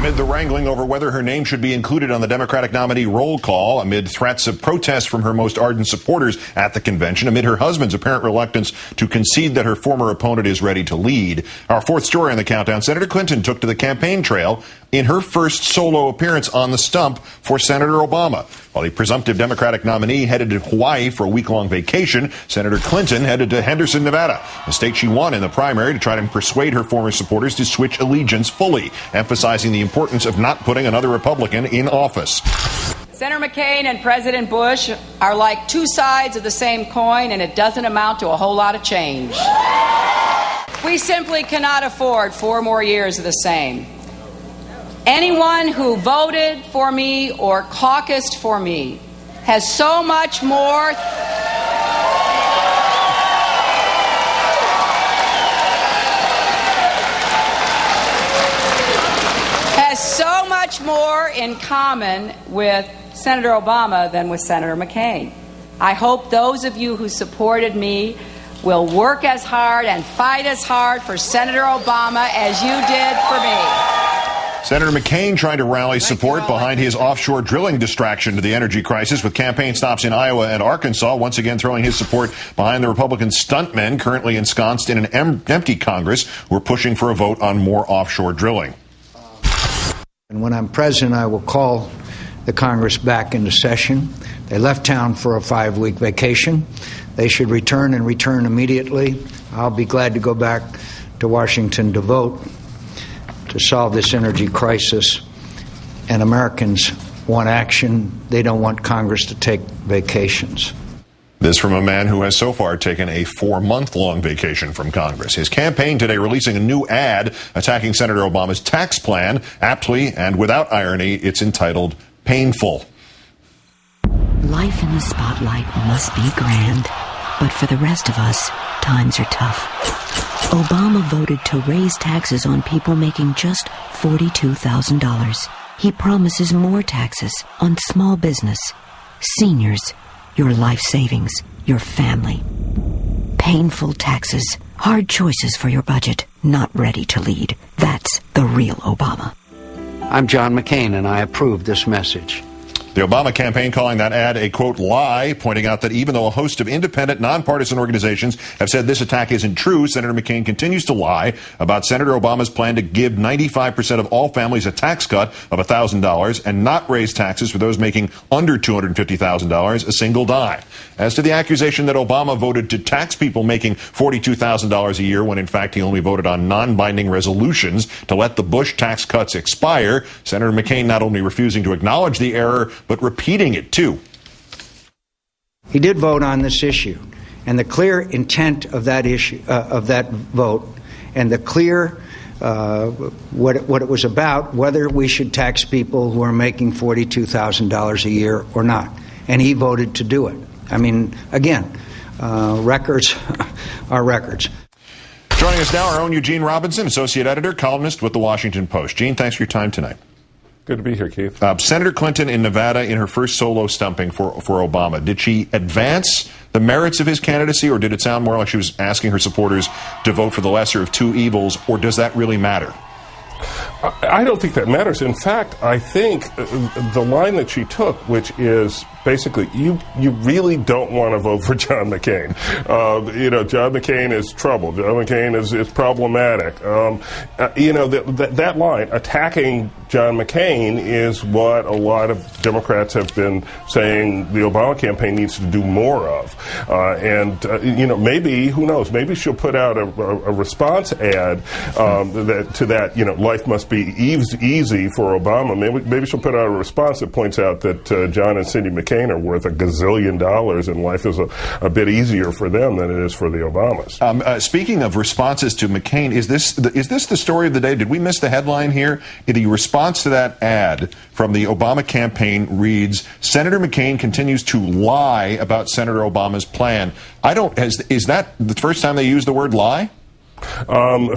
Amid the wrangling over whether her name should be included on the Democratic nominee roll call, amid threats of protest from her most ardent supporters at the convention, amid her husband's apparent reluctance to concede that her former opponent is ready to lead. Our fourth story on the countdown, Senator Clinton took to the campaign trail in her first solo appearance on the stump for Senator Obama. While the presumptive Democratic nominee headed to Hawaii for a week-long vacation, Senator Clinton headed to Henderson, Nevada, the state she won in the primary, to try to persuade her former supporters to switch allegiance fully, emphasizing the importance of not putting another Republican in office. Senator McCain and President Bush are like two sides of the same coin, and it doesn't amount to a whole lot of change. We simply cannot afford 4 more years of the same. Anyone who voted for me or caucused for me has so much more in common with Senator Obama than with Senator McCain. I hope those of you who supported me will work as hard and fight as hard for Senator Obama as you did for me. Senator McCain trying to rally support behind his offshore drilling distraction to the energy crisis, with campaign stops in Iowa and Arkansas, once again throwing his support behind the Republican stuntmen currently ensconced in an empty Congress who are pushing for a vote on more offshore drilling. And when I'm president, I will call the Congress back into session. They left town for a 5-week vacation. They should return and return immediately. I'll be glad to go back to Washington to vote to solve this energy crisis. And Americans want action. They don't want Congress to take vacations. This from a man who has so far taken a 4-month-long vacation from Congress. His campaign today releasing a new ad attacking Senator Obama's tax plan. Aptly and without irony, it's entitled Painful. Life in the spotlight must be grand, but for the rest of us, times are tough. Obama voted to raise taxes on people making just $42,000. He promises more taxes on small business, seniors, your life savings, your family. Painful taxes, hard choices for your budget, not ready to lead. That's the real Obama. I'm John McCain, and I approve this message. The Obama campaign calling that ad a, quote, lie, pointing out that even though a host of independent, nonpartisan organizations have said this attack isn't true, Senator McCain continues to lie about Senator Obama's plan to give 95% of all families a tax cut of $1,000 and not raise taxes for those making under $250,000 a single dime. As to the accusation that Obama voted to tax people making $42,000 a year when in fact he only voted on non-binding resolutions to let the Bush tax cuts expire, Senator McCain not only refusing to acknowledge the error, but repeating it, too. He did vote on this issue, and the clear intent of that issue, of that vote, and the clear what it was about, whether we should tax people who are making $42,000 a year or not. And he voted to do it. I mean, again, records are records. Joining us now, our own Eugene Robinson, associate editor, columnist with The Washington Post. Gene, thanks for your time tonight. Good to be here, Keith. Senator Clinton in Nevada in her first solo stumping for Obama. Did she advance the merits of his candidacy, or did it sound more like she was asking her supporters to vote for the lesser of two evils, or does that really matter? I don't think that matters. In fact, I think the line that she took, which is basically, you really don't want to vote for John McCain. John McCain is trouble. John McCain is problematic. That line, attacking John McCain, is what a lot of Democrats have been saying the Obama campaign needs to do more of. Maybe, who knows, maybe she'll put out a response ad to that, life must be easy for Obama. Maybe she'll put out a response that points out that John and Cindy McCain are worth $1 gazillion, and life is a bit easier for them than it is for the Obamas. Speaking of responses to McCain, is this the story of the day? Did we miss the headline here? The response to that ad from the Obama campaign reads, Senator McCain continues to lie about Senator Obama's plan. Is that the first time they used the word lie?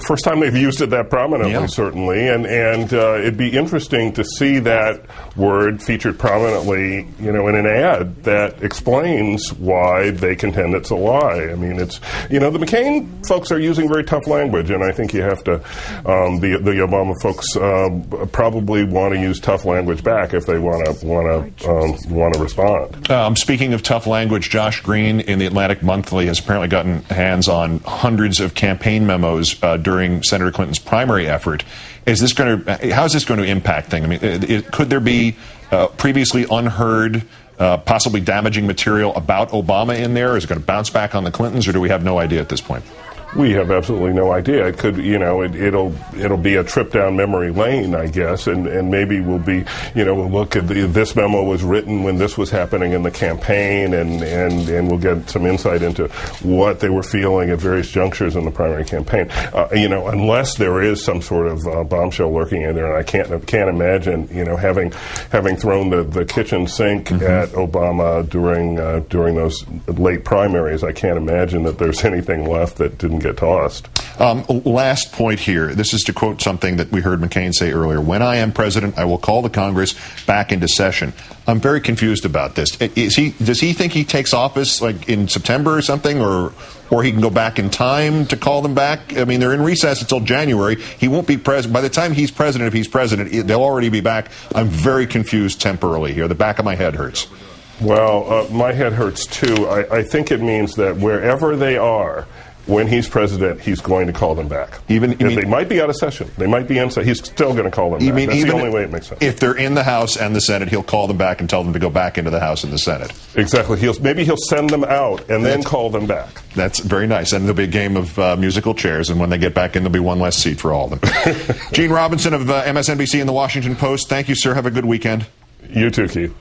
First time they've used it that prominently, Yeah. certainly, and it'd be interesting to see that word featured prominently, in an ad that explains why they contend it's a lie. I mean, it's the McCain folks are using very tough language, and I think you have to. The Obama folks probably want to use tough language back if they want to respond. Speaking of tough language, Josh Green in the Atlantic Monthly has apparently gotten hands on hundreds of campaign memos during Senator Clinton's primary effort. How is this going to impact things? I mean, could there be previously unheard, possibly damaging material about Obama in there? Is it going to bounce back on the Clintons, or do we have no idea at this point? We have absolutely no idea. It could, it'll be a trip down memory lane, I guess, and maybe we'll be, we'll look at this memo was written when this was happening in the campaign, and we'll get some insight into what they were feeling at various junctures in the primary campaign. Unless there is some sort of bombshell lurking in there, and I can't imagine, having thrown the kitchen sink at Obama during those late primaries, I can't imagine that there's anything left that didn't get tossed. Last point here. This is to quote something that we heard McCain say earlier. When I am president, I will call the Congress back into session. I'm very confused about this. Does he think he takes office like in September or something, or he can go back in time to call them back? I mean, they're in recess until January. He won't be president. By the time he's president, if he's president, they'll already be back. I'm very confused temporarily here. The back of my head hurts. Well, my head hurts too. I think it means that wherever they are, when he's president, he's going to call them back. They might be out of session. They might be inside. He's still going to call them back. That's the only way it makes sense. If they're in the House and the Senate, he'll call them back and tell them to go back into the House and the Senate. Exactly. Maybe he'll send them out and then call them back. That's very nice. And there'll be a game of musical chairs, and when they get back in, there'll be one less seat for all of them. Gene Robinson of MSNBC and The Washington Post, thank you, sir. Have a good weekend. You too, Keith.